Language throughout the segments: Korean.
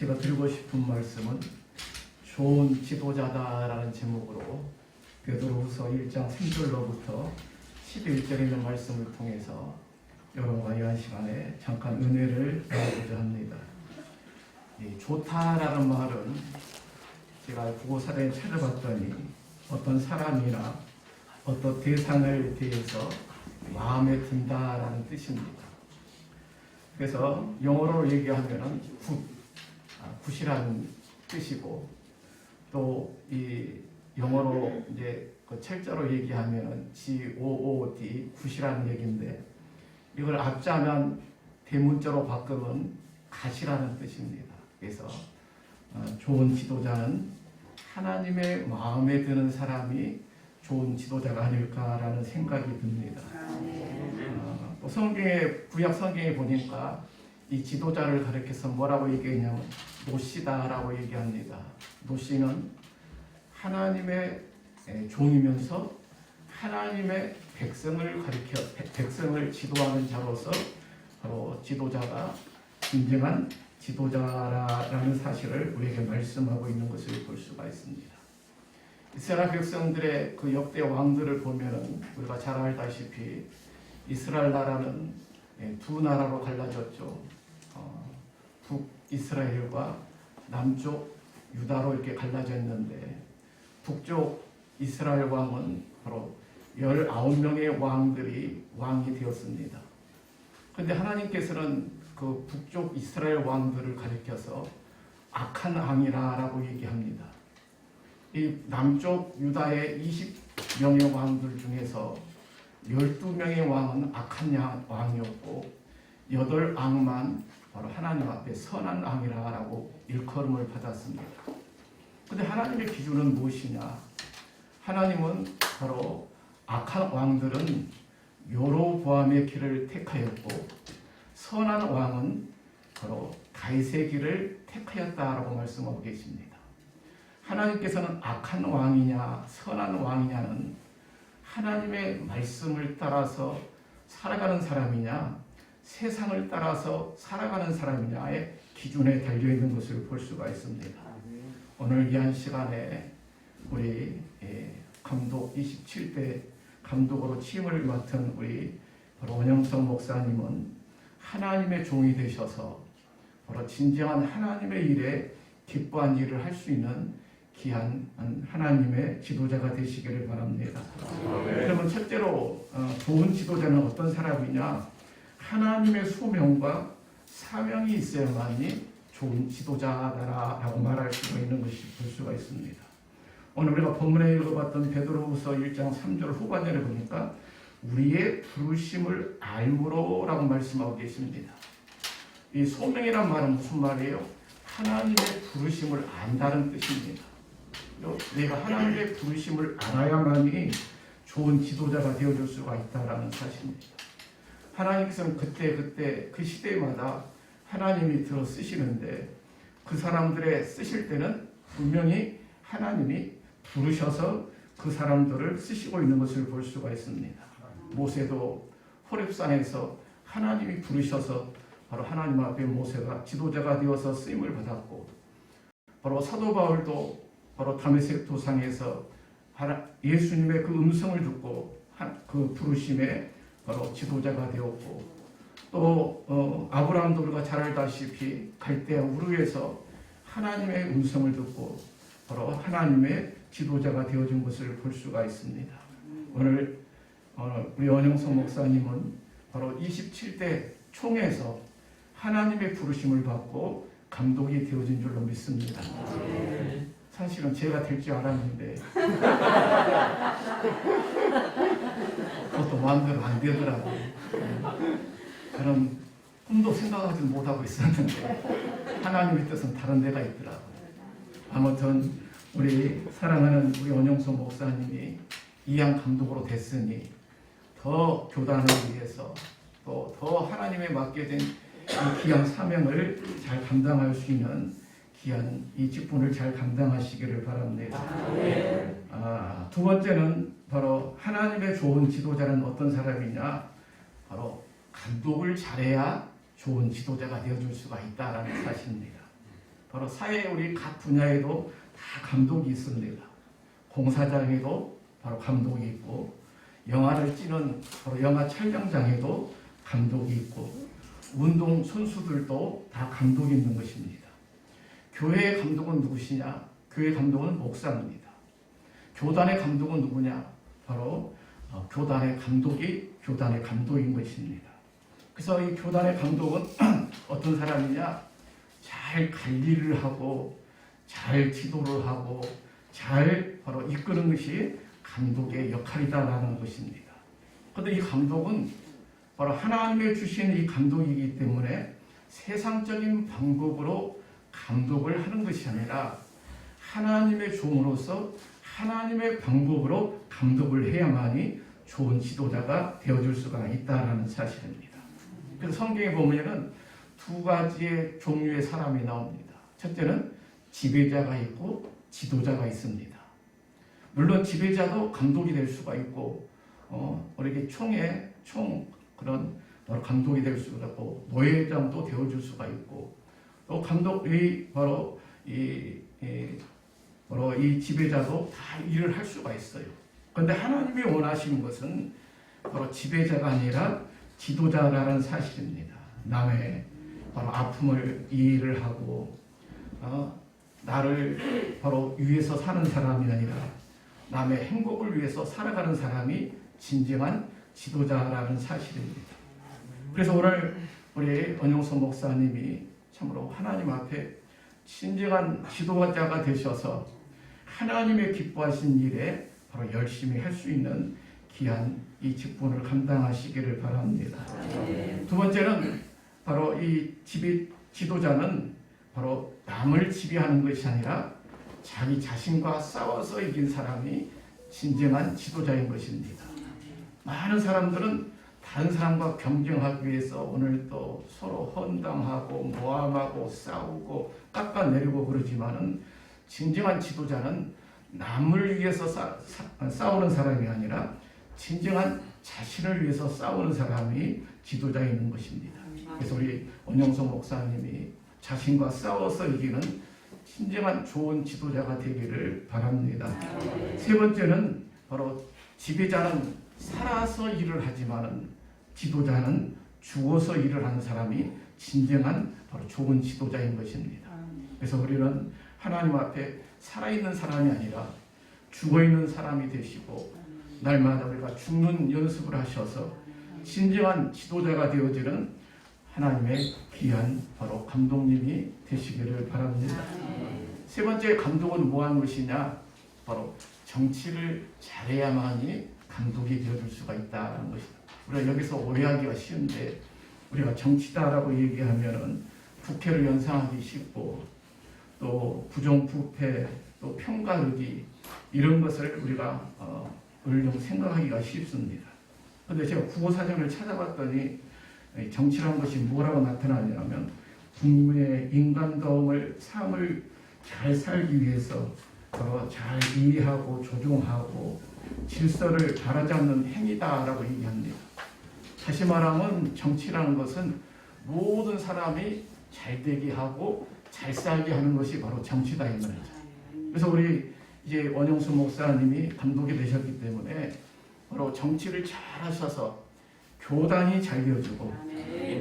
제가 드리고 싶은 말씀은 좋은 지도자다라는 제목으로 베드로후서 1장 3절로부터 11절에 있는 말씀을 통해서 여러분과 이 시간에 잠깐 은혜를 나누고자 합니다. 이 좋다라는 말은 제가 국어사전에 찾아봤더니 어떤 사람이나 어떤 대상을 대해서 마음에 든다라는 뜻입니다. 그래서 영어로 얘기하면은 굿이라는 뜻이고, 또 이 영어로 이제 그 철자로 얘기하면은 G-O-O-D 굿이라는 얘기인데, 이걸 앞자면 대문자로 바꾸면 갓이라는 뜻입니다. 그래서 좋은 지도자는 하나님의 마음에 드는 사람이 좋은 지도자가 아닐까라는 생각이 듭니다. 또 성경에, 구약 성경에 보니까 이 지도자를 가리켜서 뭐라고 얘기했냐면 노시다라고 얘기합니다. 노시는 하나님의 종이면서 하나님의 백성을 가리켜 백성을 지도하는 자로서 바로 지도자가 진정한 지도자라는 사실을 우리에게 말씀하고 있는 것을 볼 수가 있습니다. 이스라엘 백성들의 그 역대 왕들을 보면은 우리가 잘 알다시피 이스라엘 나라는 두 나라로 갈라졌죠. 북이스라엘과 남쪽 유다로 이렇게 갈라졌는데, 북쪽 이스라엘 왕은 바로 19명의 왕들이 왕이 되었습니다. 그런데 하나님께서는 그 북쪽 이스라엘 왕들을 가리켜서 악한 왕이라고 얘기합니다. 이 남쪽 유다의 20명의 왕들 중에서 12명의 왕은 악한 왕이었고 8왕만 바로 하나님 앞에 선한 왕이라고 일컬음을 받았습니다. 그런데 하나님의 기준은 무엇이냐? 하나님은 바로 악한 왕들은 여로보암의 길을 택하였고 선한 왕은 바로 다윗의 길을 택하였다라고 말씀하고 계십니다. 하나님께서는 악한 왕이냐 선한 왕이냐는 하나님의 말씀을 따라서 살아가는 사람이냐 세상을 따라서 살아가는 사람이냐의 기준에 달려있는 것을 볼 수가 있습니다. 오늘 이 한 시간에 우리 감독 27대 감독으로 취임을 맡은 우리 바로 원영석 목사님은 하나님의 종이 되셔서 바로 진정한 하나님의 일에 기뻐한 일을 할 수 있는 귀한 하나님의 지도자가 되시기를 바랍니다. 그러면 첫째로 좋은 지도자는 어떤 사람이냐? 하나님의 소명과 사명이 있어야만이 좋은 지도자라고 말할 수가 있는 것이 볼 수가 있습니다. 오늘 우리가 본문에 읽어봤던 베드로후서 1장 3절 후반절에 보니까 우리의 부르심을 알므로라고 말씀하고 계십니다. 이 소명이란 말은 무슨 말이에요? 하나님의 부르심을 안다는 뜻입니다. 내가 하나님의 부르심을 알아야만이 좋은 지도자가 되어줄 수가 있다는 사실입니다. 하나님께서는 그때 그 시대마다 하나님이 들어 쓰시는데, 그 사람들의 쓰실 때는 분명히 하나님이 부르셔서 그 사람들을 쓰시고 있는 것을 볼 수가 있습니다. 모세도 호렙산에서 하나님이 부르셔서 바로 하나님 앞에 모세가 지도자가 되어서 쓰임을 받았고, 바로 사도 바울도 바로 다메섹 도상에서 예수님의 그 음성을 듣고 그 부르심에 바로 지도자가 되었고, 또 아브라함도 우리가 잘 알다시피 갈대아 우르에서 하나님의 음성을 듣고 바로 하나님의 지도자가 되어진 것을 볼 수가 있습니다. 오늘 우리 원영석 목사님은 바로 27대 총회에서 하나님의 부르심을 받고 감독이 되어진 줄로 믿습니다. 사실은 제가 될 줄 알았는데 그것도 마음대로 안 되더라고요. 저는 꿈도 생각하지 못하고 있었는데 하나님의 뜻은 다른 데가 있더라고요. 아무튼 우리 사랑하는 우리 원영석 목사님이 이양 감독으로 됐으니 더 교단을 위해서 또 더 하나님에 맡겨진 이 귀한 사명을 잘 감당할 수 있는 귀한 이 직분을 잘 감당하시기를 바랍니다. 두 번째는 바로 하나님의 좋은 지도자는 어떤 사람이냐? 바로 감독을 잘해야 좋은 지도자가 되어줄 수가 있다라는 사실입니다. 바로 사회 우리 각 분야에도 다 감독이 있습니다. 공사장에도 바로 감독이 있고, 영화를 찍는 바로 영화 촬영장에도 감독이 있고, 운동 선수들도 다 감독이 있는 것입니다. 교회의 감독은 누구시냐? 교회 감독은 목사입니다. 교단의 감독은 누구냐? 바로 교단의 감독인 것입니다. 그래서 이 교단의 감독은 어떤 사람이냐? 잘 관리를 하고, 잘 지도를 하고, 잘 바로 이끄는 것이 감독의 역할이다라는 것입니다. 그런데 이 감독은 바로 하나님의 주신 이 감독이기 때문에 세상적인 방법으로 감독을 하는 것이 아니라 하나님의 종으로서 하나님의 방법으로 감독을 해야만이 좋은 지도자가 되어줄 수가 있다는 사실입니다. 그래서 성경에 보면은 두 가지의 종류의 사람이 나옵니다. 첫째는 지배자가 있고 지도자가 있습니다. 물론 지배자도 감독이 될 수가 있고, 우리 그런 감독이 될 수가 있고, 노예장도 되어줄 수가 있고, 또 감독이 바로 이 지배자도 다 일을 할 수가 있어요. 그런데 하나님이 원하시는 것은 바로 지배자가 아니라 지도자라는 사실입니다. 남의 바로 아픔을 이해를 하고, 나를 바로 위해서 사는 사람이 아니라 남의 행복을 위해서 살아가는 사람이 진정한 지도자라는 사실입니다. 그래서 오늘 우리 원영선 목사님이 참으로 하나님 앞에 진정한 지도자가 되셔서 하나님의 기뻐하신 일에 바로 열심히 할 수 있는 귀한 이 직분을 감당하시기를 바랍니다. 두 번째는 바로 이 지도자는 바로 남을 지배하는 것이 아니라 자기 자신과 싸워서 이긴 사람이 진정한 지도자인 것입니다. 많은 사람들은 다른 사람과 경쟁하기 위해서 오늘 또 서로 헌당하고 모함하고 싸우고 깎아내리고 그러지만은 진정한 지도자는 남을 위해서 싸우는 사람이 아니라 진정한 자신을 위해서 싸우는 사람이 지도자에 있는 것입니다. 그래서 우리 원영성 목사님이 자신과 싸워서 이기는 진정한 좋은 지도자가 되기를 바랍니다. 세 번째는 바로 지배자는 살아서 일을 하지만은 지도자는 죽어서 일을 하는 사람이 진정한 바로 좋은 지도자인 것입니다. 그래서 우리는 하나님 앞에 살아있는 사람이 아니라 죽어있는 사람이 되시고 날마다 우리가 죽는 연습을 하셔서 진정한 지도자가 되어지는 하나님의 귀한 바로 감독님이 되시기를 바랍니다. 세 번째 감독은 뭐하는 것이냐? 바로 정치를 잘해야만이 감독이 되어줄 수가 있다는 것입니다. 우리가 여기서 오해하기가 쉬운데 우리가 정치다라고 얘기하면은 국회를 연상하기 쉽고 또 부정부패 또 편가르기 이런 것을 우리가 얼른 생각하기가 쉽습니다. 그런데 제가 국어사전을 찾아봤더니 정치라는 것이 뭐라고 나타나냐면 국민의 인간다움을 삶을 잘 살기 위해서 잘 이해하고 조종하고 질서를 바라잡는 행위다라고 얘기합니다. 다시 말하면 정치라는 것은 모든 사람이 잘 되게 하고 잘 살게 하는 것이 바로 정치다 이 말이죠. 그래서 우리 이제 원영수 목사님이 감독이 되셨기 때문에 바로 정치를 잘 하셔서 교단이 잘 되어지고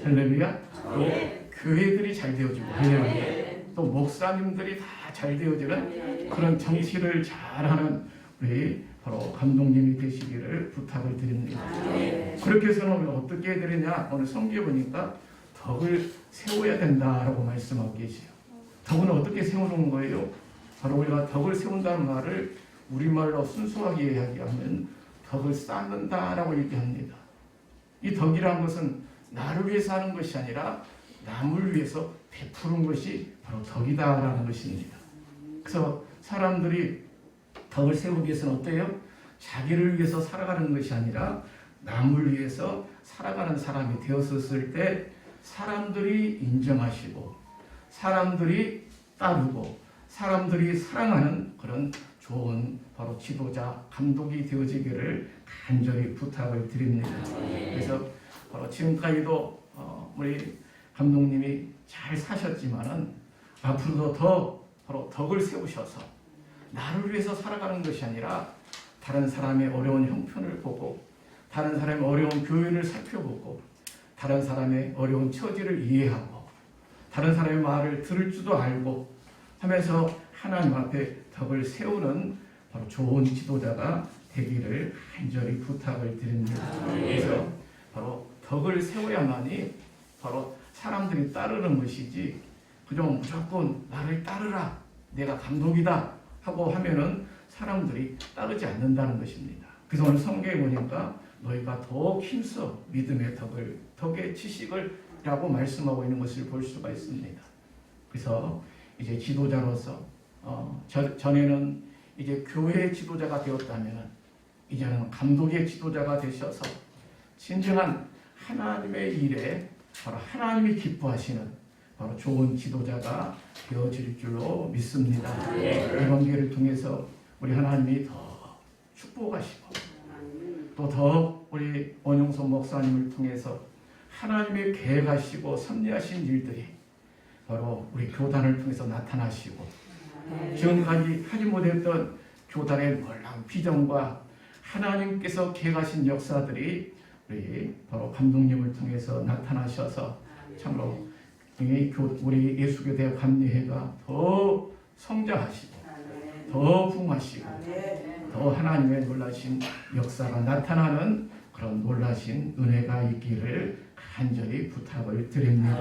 할렐루야 또 교회들이 잘 되어지고 할렐루야 또 목사님들이 다 잘 되어지는 그런 정치를 잘하는 우리 바로 감독님이 되시기를 부탁을 드립니다. 그렇게 해서는 우리가 어떻게 해야 되느냐? 오늘 성경에 보니까 덕을 세워야 된다라고 말씀하고 계시죠. 덕은 어떻게 세우는 거예요? 바로 우리가 덕을 세운다는 말을 우리말로 순수하게 이야기하면 덕을 쌓는다라고 얘기합니다. 이 덕이라는 것은 나를 위해서 하는 것이 아니라 남을 위해서 베푸는 것이 바로 덕이다라는 것입니다. 그래서 사람들이 덕을 세우기 위해서는 어때요? 자기를 위해서 살아가는 것이 아니라 남을 위해서 살아가는 사람이 되었을 때 사람들이 인정하시고 사람들이 따르고 사람들이 사랑하는 그런 좋은 바로 지도자, 감독이 되어지기를 간절히 부탁을 드립니다. 그래서 바로 지금까지도 우리 감독님이 잘 사셨지만은 앞으로도 더 바로 덕을 세우셔서 나를 위해서 살아가는 것이 아니라 다른 사람의 어려운 형편을 보고 다른 사람의 어려운 교회를 살펴보고 다른 사람의 어려운 처지를 이해하고 다른 사람의 말을 들을 줄도 알고 하면서 하나님 앞에 덕을 세우는 바로 좋은 지도자가 되기를 간절히 부탁을 드립니다. 그래서 바로 덕을 세워야만이 바로 사람들이 따르는 것이지 그저 무조건 나를 따르라 내가 감독이다 하고 하면은 사람들이 따르지 않는다는 것입니다. 그래서 오늘 성경에 보니까 너희가 더욱 힘써 믿음의 덕을 덕의 지식을 라고 말씀하고 있는 것을 볼 수가 있습니다. 그래서 이제 지도자로서 전에는 이제 교회의 지도자가 되었다면 이제는 감독의 지도자가 되셔서 진정한 하나님의 일에 바로 하나님이 기뻐하시는 바로 좋은 지도자가 되어질 줄로 믿습니다. 이번 기회를 통해서 우리 하나님이 더 축복하시고 또 더 우리 원용선 목사님을 통해서 하나님의 계획하시고 섭리하신 일들이 바로 우리 교단을 통해서 나타나시고 지금까지 하지 못했던 교단의 놀라운 비전과 하나님께서 계획하신 역사들이 우리 바로 감독님을 통해서 나타나셔서 참으로 우리 예수교대 감리회가 더 성장하시고 더 부흥하시고 더 하나님의 놀라신 역사가 나타나는 그런 놀라신 은혜가 있기를 간절히 부탁을 드립니다.